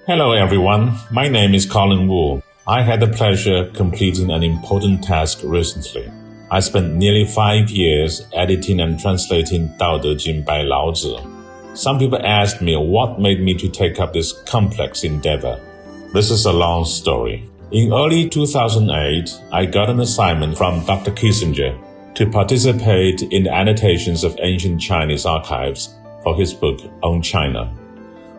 Hello everyone, my name is Colin Wu. I had the pleasure completing an important task recently. I spent nearly 5 years editing and translating Dao De Jing by Laozi. Some people asked me what made me to take up this complex endeavor. This is a long story. In early 2008, I got an assignment from Dr. Kissinger to participate in the annotations of ancient Chinese archives for his book on China.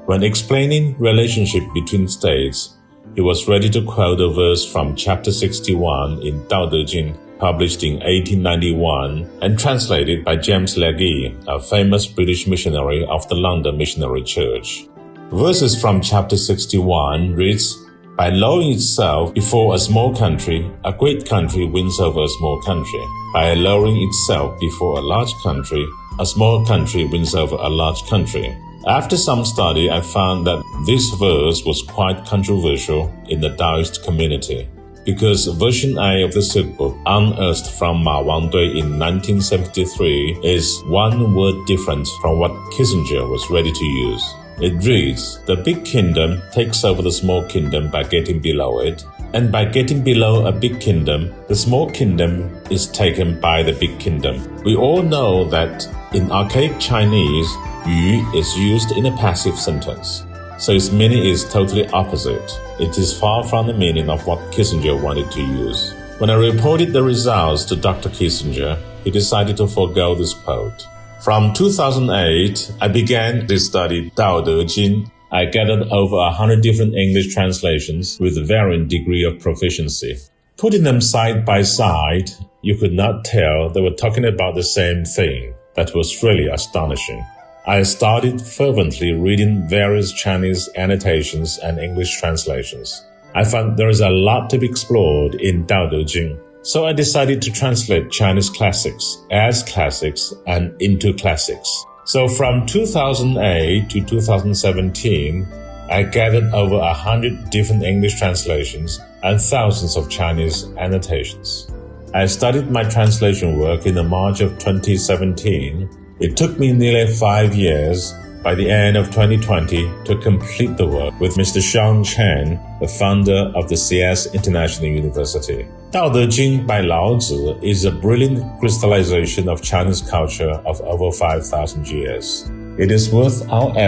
When explaining relationship between states, he was ready to quote a verse from chapter 61 in Dao De Jing, published in 1891 and translated by James Legge, a famous British missionary of the London Missionary Church. Verses from chapter 61 reads, "By lowering itself before a small country, a great country wins over a small country. By lowering itself before a large country, a small country wins over a large country." After some study, I found that this verse was quite controversial in the Taoist community, because version A of the Silk Book, unearthed from Ma Wangdui in 1973, is one word different from what Kissinger was ready to use. It reads, "The big kingdom takes over the small kingdom by getting below it, and by getting below a big kingdom, the small kingdom is taken by the big kingdom." We all know that in archaic Chinese, yu is used in a passive sentence, so its meaning is totally opposite. It is far from the meaning of what Kissinger wanted to use. When I reported the results to Dr. Kissinger, he decided to forego this quote. From 2008, I began to study Dao De Jing. I gathered over 100 different English translations with varying degree of proficiency. Putting them side by side, you could not tell they were talking about the same thing. That was really astonishing. I started fervently reading various Chinese annotations and English translations. I found there is a lot to be explored in Dao De Jing, so I decided to translate Chinese classics as classics and into classics. So from 2008 to 2017, I gathered over 100 different English translations and thousands of Chinese annotations. I started my translation work in the March of 2017. It took me nearly 5 years, by the end of 2020, to complete the work with Mr. Sean Chen, the founder of the CS International University. Dao De Jing by Laozi is a brilliant crystallization of Chinese culture of over 5,000 years. It is worth our effort